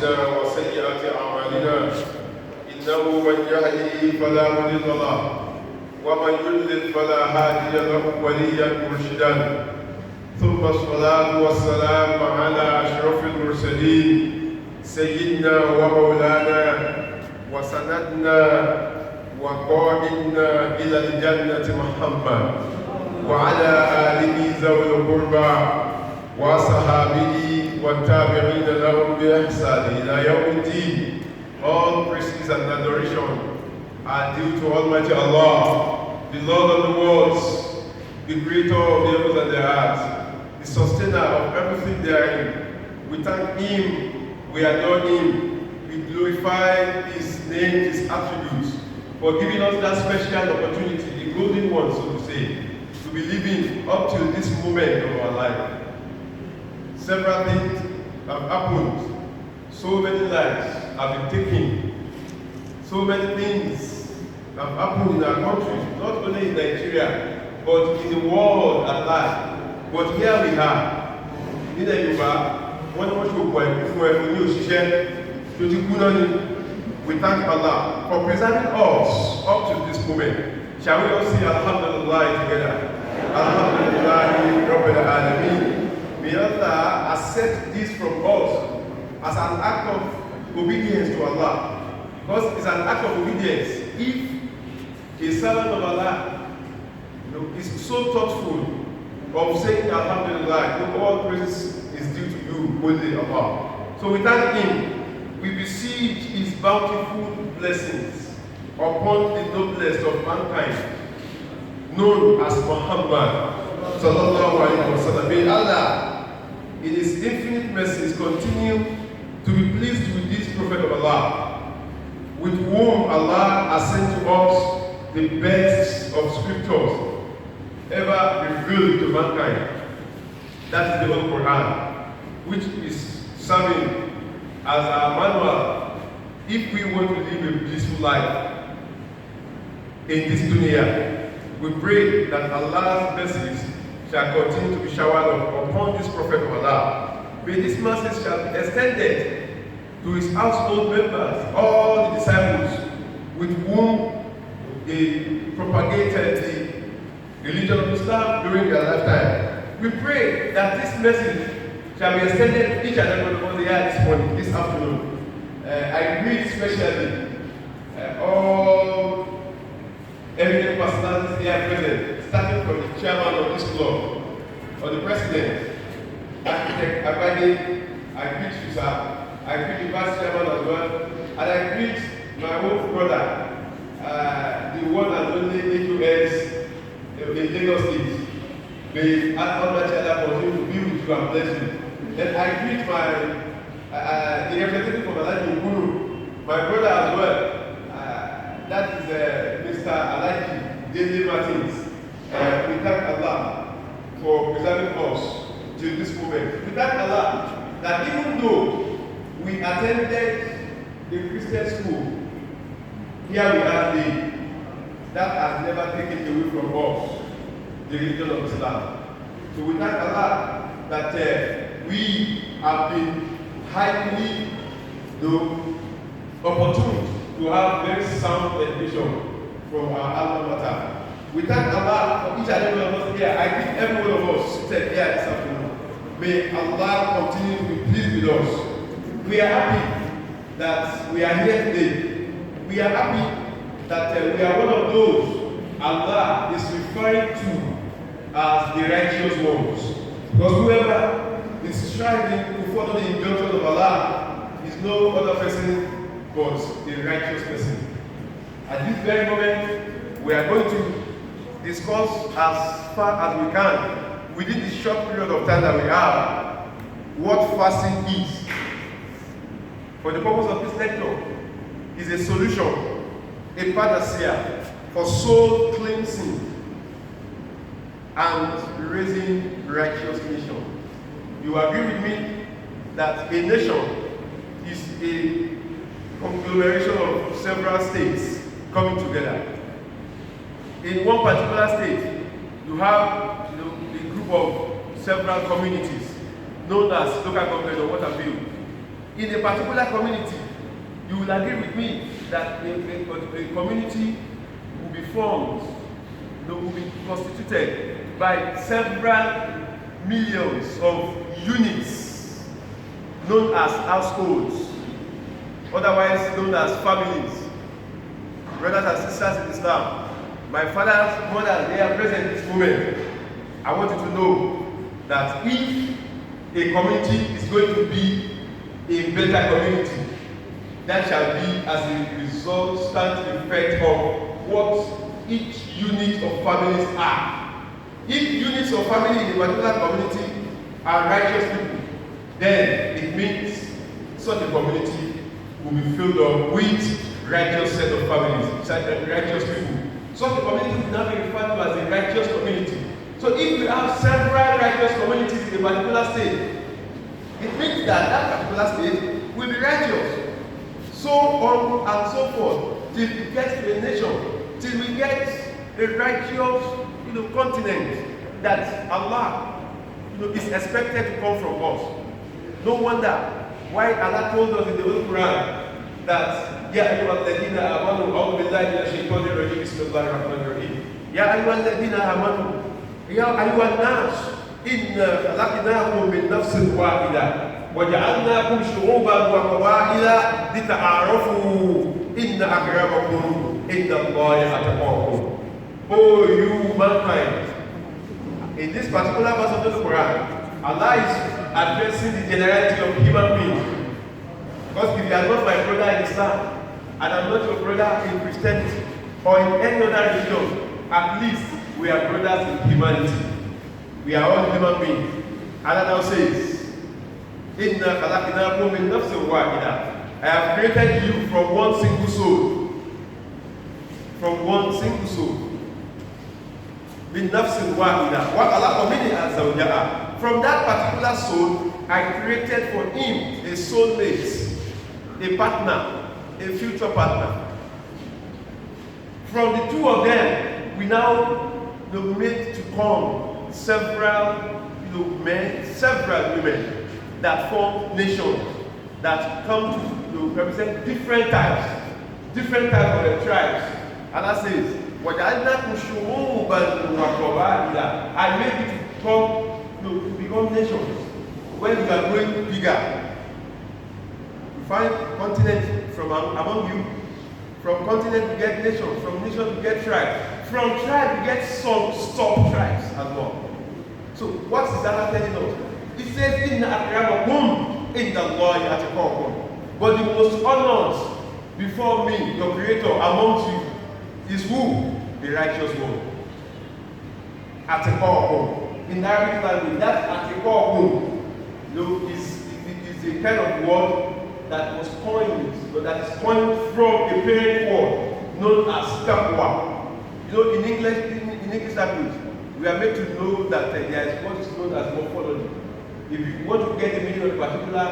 أنفسنا وسيئات أعمالنا إنه من يهده فلا مضل له ومن يضلل فلا هادي له وليا مرشدا ثم الصلاة والسلام على أشرف المرسلين سيدنا ومولانا وسندنا وقائدنا إلى الجنة محمد وعلى آله ذوي القربى وصحابه والتابعين لهم بإحسان إلى يوم الدين. All praises and adoration are due to Almighty Allah, the Lord of the worlds, the creator of the heavens and the earth, the sustainer of everything therein. We thank Him, we adore Him, we glorify His name, His attributes, for giving us that special opportunity, the golden one, so to say, to be living up till this moment of our life. Several things have happened, so many lives have been taken, so many things have happened in our country, not only in Nigeria, but in the world at large. But here we are, in Yoruba, we thank Allah for preserving us up to this moment. Shall we all say Alhamdulillah together? Alhamdulillah Rabbil Alameen. May Allah accept this from us as an act of obedience to Allah. Because it's an act of obedience. If a servant of Allah is so thoughtful of saying Alhamdulillah, all praise is due to you, only Allah. So we thank Him. We beseech His bountiful blessings upon the noblest of mankind, known as Muhammad sallallahu alaihi wasallam. May Allah, in His infinite mercies, continue to be pleased with this Prophet of Allah, with whom Allah has sent to us the best of scriptures ever revealed to mankind. That is the Holy Quran, which is serving as our manual if we want to live a peaceful life in this dunya. We pray that Allah's blessings shall continue to be showered upon this Prophet of Allah. May this mercy shall be extended to his household members, all the disciples with whom they propagated the religion of Islam during their lifetime. We pray that this message shall be extended to each and every one of us here this morning, this afternoon. I greet especially all eminent personalities here present, starting from the chairman of this club, or the president, Architect Abadi. I greet you, sir. I greet the vice chairman as well, and I greet my own brother, the one and only AQS in Lagos State. May Almighty Allah continue to be with you and bless you. Then I greet the representative of Alaji Nguru, my brother as well. That is Mr. Alaji Dele Martins. We thank Allah for preserving us till this moment. We thank Allah that even though we attended the Christian school, here we are today, that has never taken away from us the religion of Islam. So we thank Allah that we have been highly opportune to have very sound education from our alma mater. We thank Allah for each and every one of us here. I think every one of us seated here this afternoon. May Allah continue to be pleased with us. We are happy that we are here today. We are happy that we are one of those Allah is referring to as the righteous ones. Because whoever is striving to follow the injunctions of Allah is no other person but the righteous person. At this very moment, we are going to discuss as far as we can, within the short period of time that we have, what fasting is. For the purpose of this lecture, is a solution, a panacea for soul cleansing and raising righteous nation. You agree with me that a nation is a conglomeration of several states coming together. In one particular state, you have a group of several communities known as local government or what have you. in a particular community, you will agree with me that a community will be formed, will be constituted by several millions of units known as households, otherwise known as families. Brothers and sisters in Islam, my father's mother, they are present in this moment. I want you to know that if a community is going to be a better community, that shall be as a resultant effect of what each unit of families are. If units of family in a particular community are righteous people, then it means such a community will be filled up with righteous set of families, righteous people. Such a community will now be referred to as a righteous community. So if we have several righteous communities in a particular state, it means that that particular state will be righteous. So on and so forth, till we get to a nation, till we get a righteous, continent that Allah, is expected to come from us. No wonder why Allah told us in the Holy Quran that Ya ayyuhalladhina amanu a'udhu billahi minash shaitanir rajim bismillahir rahmanir rahim. Ya ayyuhalladhina amanu ya ayyuhan nas inna khalaqnakum min nafsin wahidah وَجَعَلْنَاكُمْ شُعُوبًا وَقَبَائِلَ لِتَعَارَفُوا إِنَّ أَكْرَمَكُمْ عِندَ اللَّهِ أَتْقَاكُمْ. Oh, you mankind! In this particular verse of the Quran, Allah is addressing the generality of human beings. Because if you are not my brother in Islam, and I'm not your brother in Christianity, or in any other religion, at least we are brothers in humanity. We are all human beings. Allah now says, Inna khalaqnakum min nafsin wahida. I have created you from one single soul. From one single soul. Min nafsin wahida. Wa khalaqa minha zawjaha. From that particular soul, I created for him a soulmate, a partner, a future partner. From the two of them, we now make to come several men, several women that form nations that come to represent different types of the tribes. Allah says, I made you to become nations. When you are growing bigger, you find continents from among you. From continent you get nations. From nations you get tribes. From tribe you get some sub-tribes as well. So what is Allah telling us? It says, Inna akramakum inda Allahi atqakum. But the most honored before me, your creator, amongst you, is who? The righteous one. Atqakum. In Arabic language, that atqakum is a kind of word that was coined, or that is coined from a parent word known as taqwa. In English language, we are made to know that there is what is known as morphology. If you want to get the meaning of a particular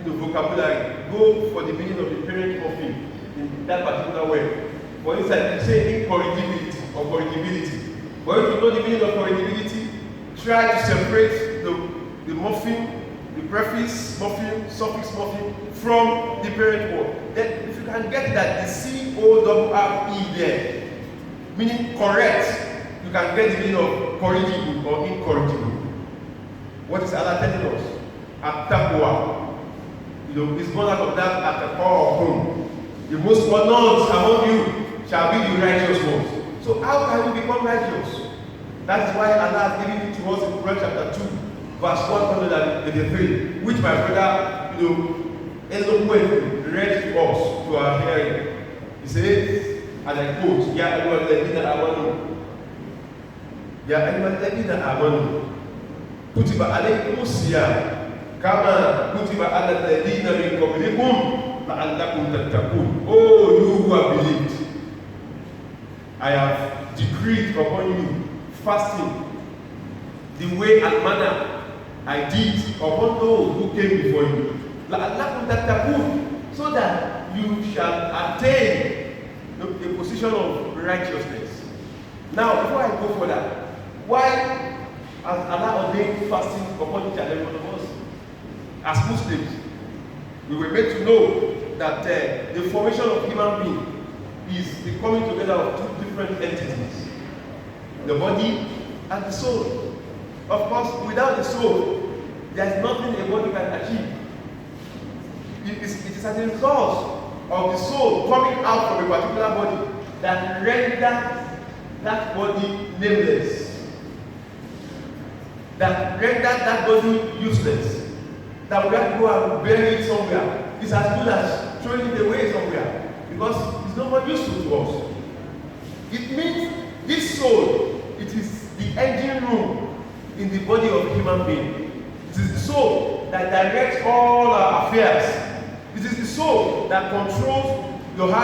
vocabulary, go for the meaning of the parent morpheme in that particular way. For instance, you say incorrigibility or corrigibility. But if you know the meaning of corrigibility, try to separate the morpheme, the prefix morpheme, suffix morpheme from the parent word. Then if you can get that, the C-O-R-R-E there, meaning correct, you can get the meaning of corrigible or incorrigible. What is Allah telling us? At-taqwa. It's born out of that at the core of whom? The most honored among you shall be the righteous ones. So how can we become righteous? That is why Allah has given it to us in Quran chapter 2, verse 183, which my brother, eloquently read to us, to our hearing. He says, and I quote, Ya ayyuhalladhina amanu. Ya ayyuhalladhina amanu. Kutiba alaykumus siyam kama kutiba alal ladina min qablikum la'allakum tattaqun. Oh, you who have believed, I have decreed upon you fasting the way and manner I did upon those who came before you. La'allakum tattaqun, so that you shall attain the position of righteousness. Now, before I go further, why has Allah ordained fasting upon each and every one of us as Muslims? we were made to know that the formation of human being is the coming together of two different entities, the body and the soul. Of course, without the soul, there is nothing a body can achieve. It is as a result of the soul coming out from a particular body that renders that body nameless, that renders that body useless, that we have to go and bury it somewhere. It's as good as throwing it away somewhere because it's no more useful to us. It means this soul, it is the engine room in the body of a human being. It is the soul that directs all our affairs. It is the soul that controls your heart.